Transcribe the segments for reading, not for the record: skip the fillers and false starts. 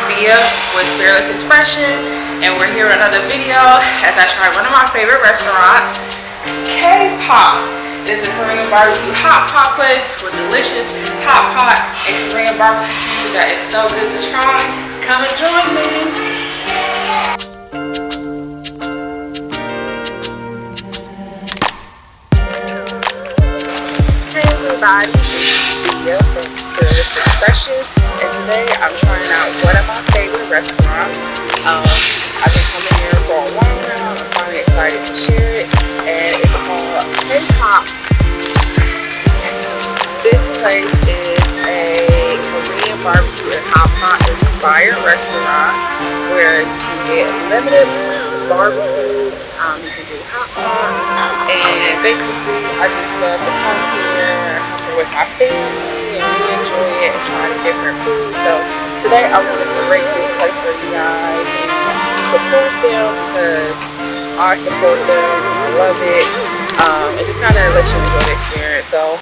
Mia with Fearless Expression, and we're here with another video as I try one of my favorite restaurants, K-Pop. It is a Korean barbecue hot pot place with delicious hot pot and Korean barbecue that is so good to try. Come and join me. Hey everybody, Mia from Fearless Expression, and today I'm trying out one of my favorite restaurants. I've been coming here for a while now. I'm finally excited to share it, and it's called K-Pop. This place is a Korean barbecue and hot pot inspired restaurant where you can get limited barbecue, you can do hot pot, and basically I just love to come here with my family and really enjoy it and try the different foods. So today I wanted to rate this place for you guys and support them because I support them, I love it, and just kind of let you enjoy the experience. So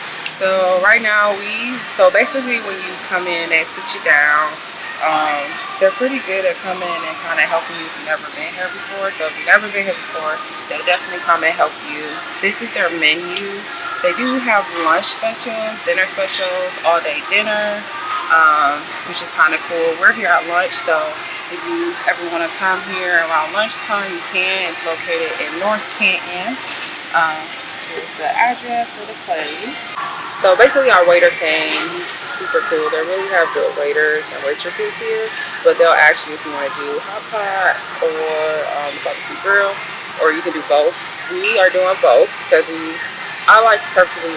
right now basically when you come in, they sit you down. They're pretty good at coming and kind of helping you if you've never been here before. So if you've never been here before, they'll definitely come and help you. This is their menu. They do have lunch specials, dinner specials, all day dinner, which is kind of cool. We're here at lunch, so if you ever want to come here around lunchtime, you can. It's located in North Canton. Here's the address of the place. So basically our waiter came, he's super cool. They really have good waiters and waitresses here, but they'll ask you if you want to do hot pot or barbecue grill, or you can do both. We are doing both because I perfectly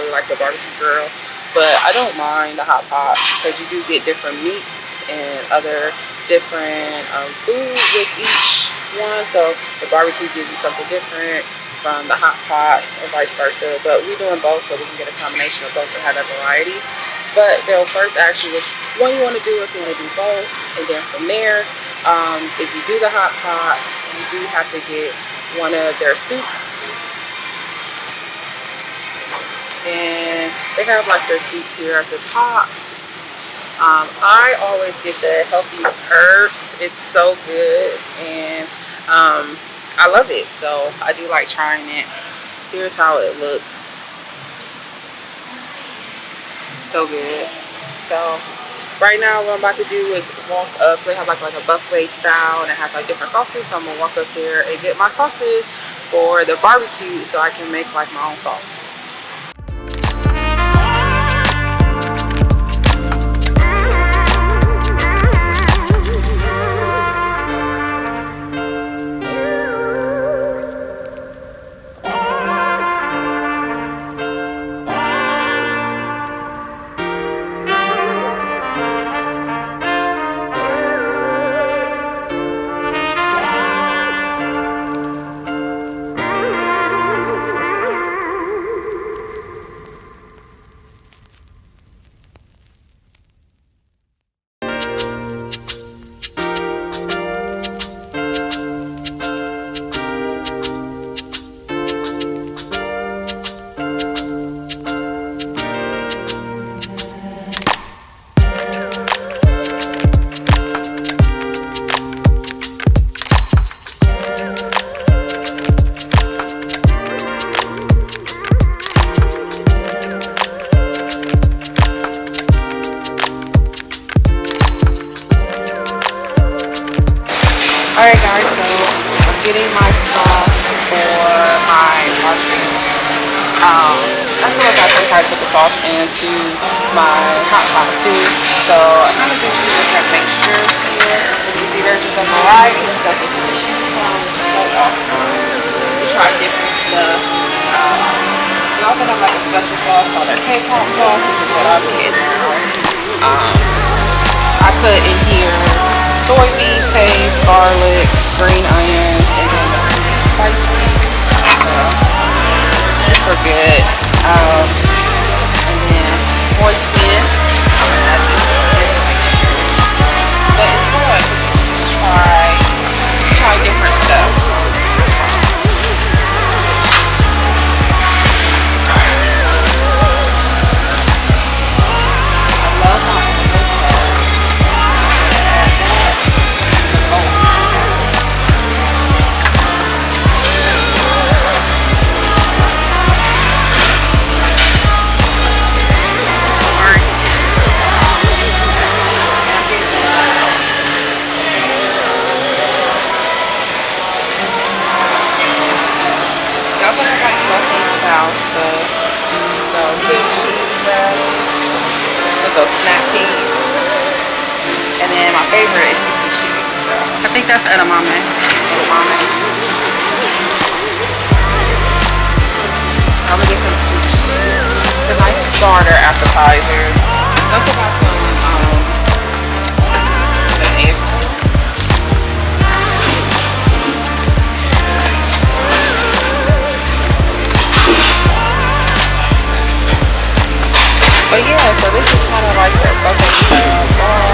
like the barbecue grill, but I don't mind the hot pot because you do get different meats and other different food with each one. So the barbecue gives you something different from the hot pot and vice versa, but we're doing both so we can get a combination of both and have that variety. But they'll first ask you which one you want to do, if you want to do both, and then from there, if you do the hot pot, you do have to get one of their soups, and they have like their soups here at the top. I always get the healthy herbs. It's so good, and I love it, so I do like trying it. Here's how it looks. So good. So right now what I'm about to do is walk up. So they have like a buffet style, and it has like different sauces. So I'm gonna walk up there and get my sauces for the barbecue so I can make like my own sauce. Alright guys, so I'm getting my sauce for my barbecue. I feel like I sometimes put the sauce into my hot pot too. So I kind of do two different mixtures here. You see there's just a variety of stuff that you can choose from. It's so awesome. You try different stuff. They also have like a special sauce called their K-pop sauce, which is what I'm getting now. I put in here soybean paste, garlic, green onions, and then the sweet spicy. So super good. And then moisten. I'm gonna add this mixture. But it's fun. Just try different stuff. So it's super fun. I love my with those snap peas. And then my favorite is the sushi. So I think that's edamame. I'm gonna get some sushi. It's a nice starter appetizer. I also got some the egg rolls. But yeah, so this is kind of like your buffet style bar.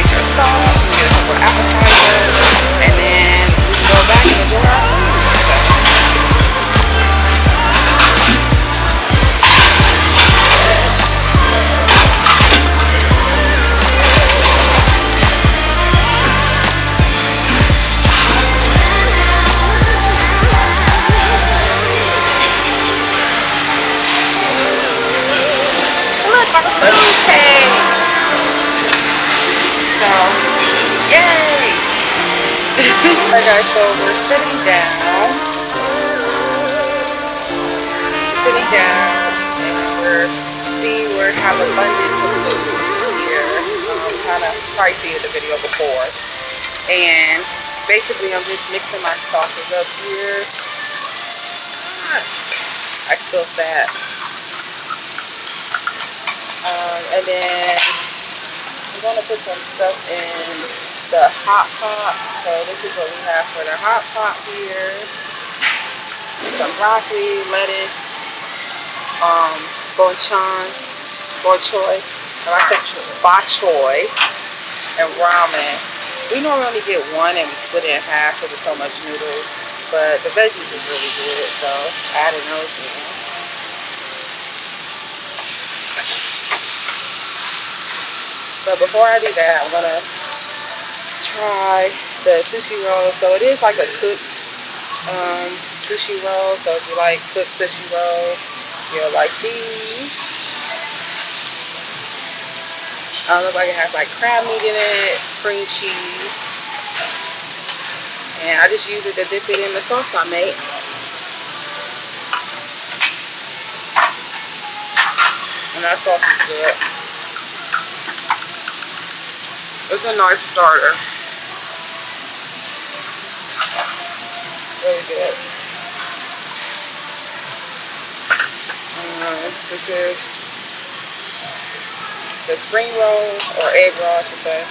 Get your sauce, you get a couple of appetizers, and then we go back and enjoy our food. So. Okay. So, yay! Alright guys, so we're sitting down. And we're have abundance of food here. Kind of pricey in the video before. And basically I'm just mixing my sauces up here. I spilled that. And then I'm going to put some stuff in the hot pot. So this is what we have for the hot pot here. Some broccoli, lettuce, bok choy, and ramen. We normally get one and we split it in half because it's so much noodles. But the veggies is really good, so adding those in. But before I do that, I'm gonna try the sushi roll. So it is like a cooked sushi roll. So if you like cooked sushi rolls, you'll like these. Looks like it has like crab meat in it, cream cheese, and I just use it to dip it in the sauce I made. And that sauce is good. It's a nice starter. Really good. This is the spring roll, or egg roll I should say.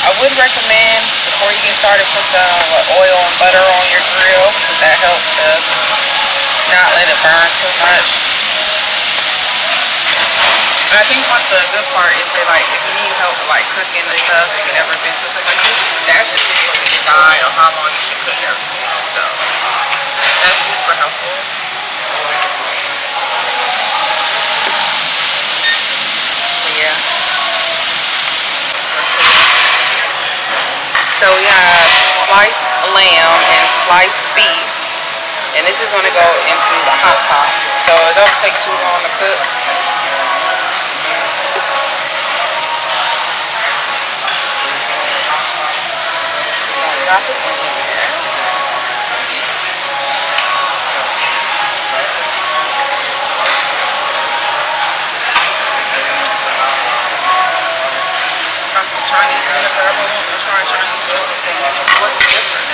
I wouldn't recommend before you get started put some oil and butter on your grill. That helps to not let it burn too much. And I think what's the good part is that like if you need help with like cooking and stuff, if you never been to a place like this, they actually give you a good guide on how long you should cook everything. So that's super helpful. So we have sliced lamb and sliced beef, and this is going to go into the hot pot. So it don't take too long to cook. Drop it in there. Got some Chinese vinegar. I'm going to try Chinese vinegar. What's the difference?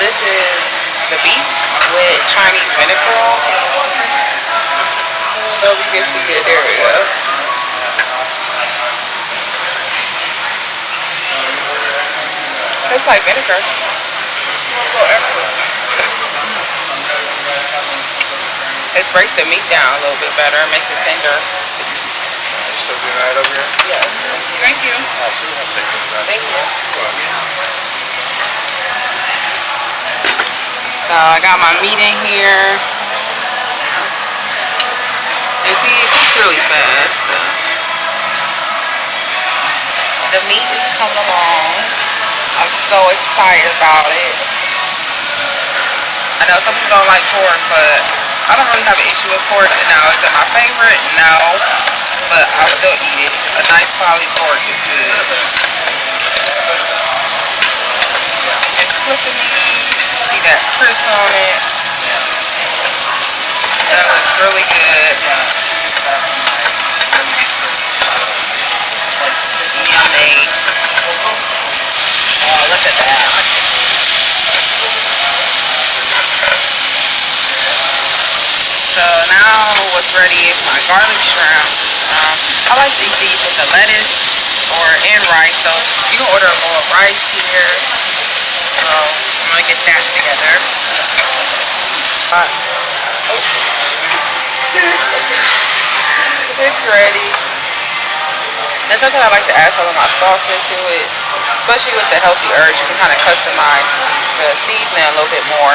this is the beef with Chinese vinegar on it. I don't know if you can see it. There we go. Tastes like vinegar. It breaks the meat down a little bit better. It makes it tender. You still doing that over here? Yeah. Thank you. Thank you. So I got my meat in here. And see, it cooks really fast. So. The meat is coming along. I'm so excited about it. I know some people don't like pork, but I don't really have an issue with pork. Now, is it my favorite? No. But I'll still eat it because a nice quality pork is good. See that crisp on it. That looks really good. Yummy. Oh, look at that. So now what's ready is my garlic shrimp. I like to use these with the lettuce or in rice. So you can order more rice here. So I'm gonna get that together. It's ready. And sometimes I like to add some of my sauce into it, especially with the healthy herbs. You can kind of customize the seasoning a little bit more,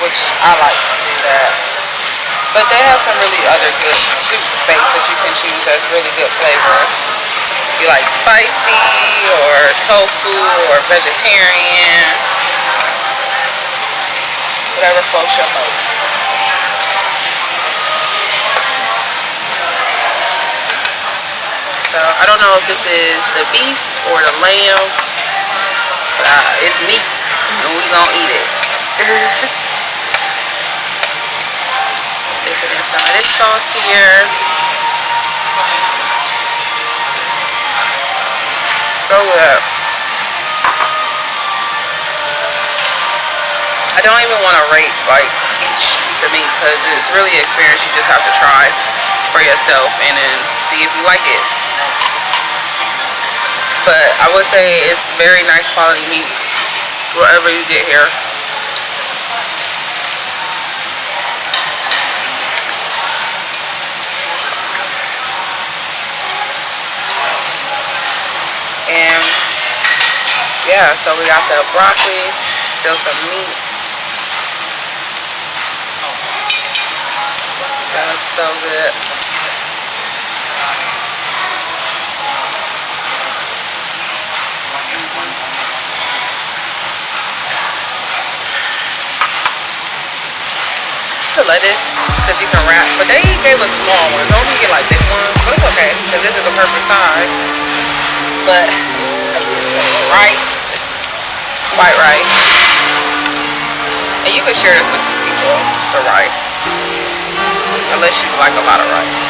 which I like to do that. But they have some really other good soup bakes that you can choose that's really good flavor. If you like spicy or tofu or vegetarian, whatever floats your boat. So I don't know if this is the beef or the lamb, but it's meat and we gonna eat it. Dip it in some of this sauce here. So good. I don't even want to rate like each piece of meat because it's really an experience you just have to try for yourself and then see if you like it. But I would say it's very nice quality meat wherever you get here. And yeah, so we got the broccoli, still some meat. That looks so good. The lettuce, because you can wrap, but they gave us small ones. Don't we get like big ones? But it's okay, because this is a perfect size. But rice, white rice, and you can share this with 2 people, the rice, unless you like a lot of rice.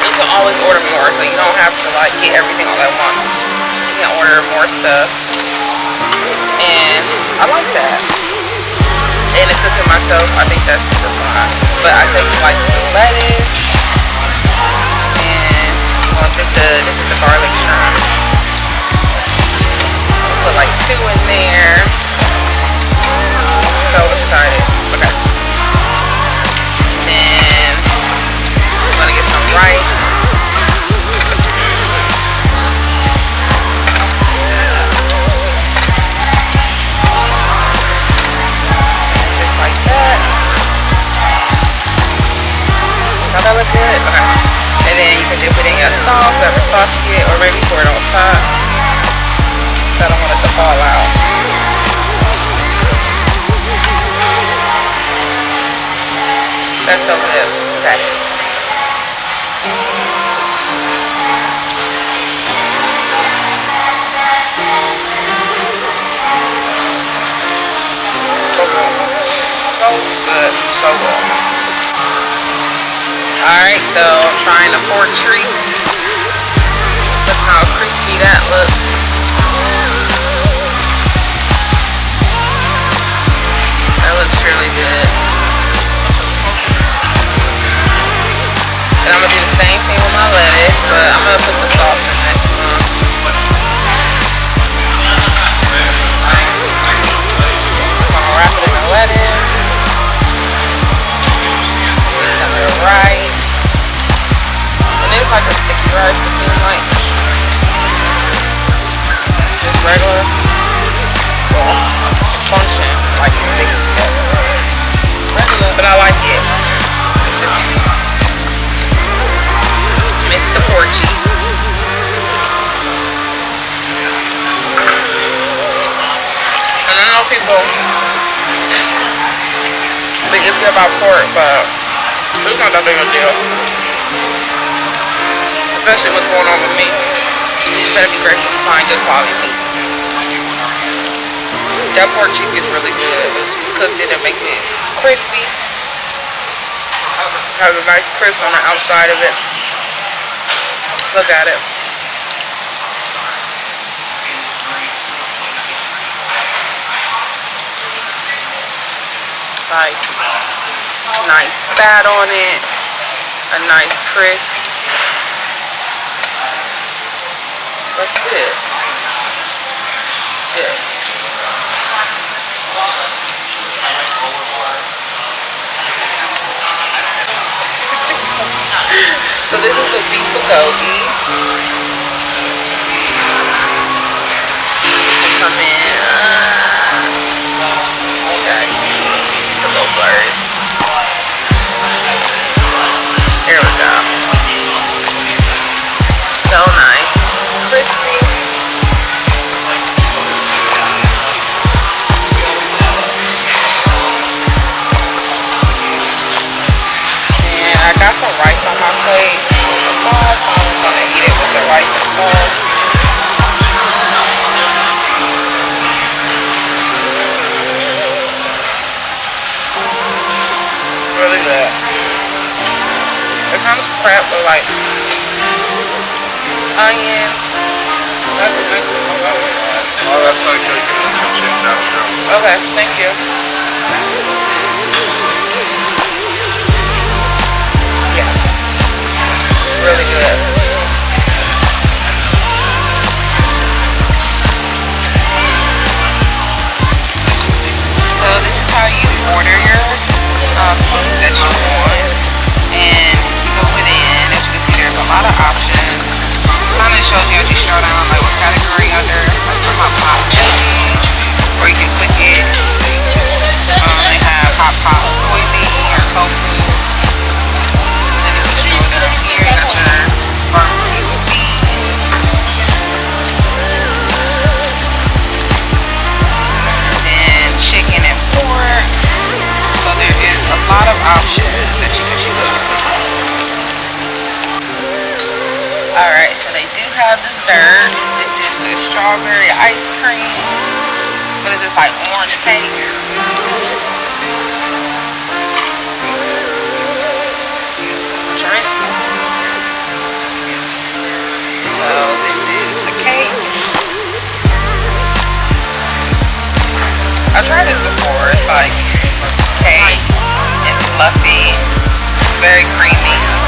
And you can always order more, so you don't have to like get everything all at once. You can order more stuff, and I like that. And to cook it myself, I think that's super fun. But I take like the lettuce, and I'm gonna put this is the garlic shrimp. Put like 2 in there. I'm so excited. Okay. And I'm gonna get some rice. And just like that. Now that look good? Okay. And then you can dip it in your sauce, whatever sauce you get, or maybe pour it on top. I don't want it to fall out. That's so good. Okay. So good. So good. Alright, so I'm trying the pork treat. Look how crispy that looks. Same thing with my lettuce, but I'm gonna put the sauce in this one. Just gonna wrap it in the lettuce. Some of the rice. And it's like a sticky rice, it seems like. Just regular. Well, it functions like it sticks together. Regular, but I like it. It's just mix the porchy. And I know people be iffy about pork, but it's not that big a deal. Especially what's going on with me. You just better be grateful to find good quality meat. That pork cheek is really good. It's cooked it and make it crispy. Have a nice crisp on the outside of it. Look at it. Like, it's nice fat on it. A nice crisp. That's good. It's good. So this is the beef bulgogi. Come in. Okay. It's a little blurry. There we go. So nice. Crispy. And I got some rice on my plate with the sauce, so I'm just gonna eat it with the rice and sauce. Really good. It kind of crap with like onions. That's a nice one. Oh, that's not good. You can change that one now. Okay, thank you. Yeah. Really good. So this is how you order your foods that you want. And you go within, as you can see, there's a lot of options. Kind of shows you as you scroll down like what category under, like for hot pot veggies, or you can click it. They have hot pot soybean or tofu. And then if you scroll down here, you got your barbecue beef. And chicken and pork. So there is a lot of options that you can choose. Alright, so they do have dessert. This is the strawberry ice cream. What is this, like orange cake? Drink. So this is the cake. I've tried this before. It's like cake and fluffy, very creamy.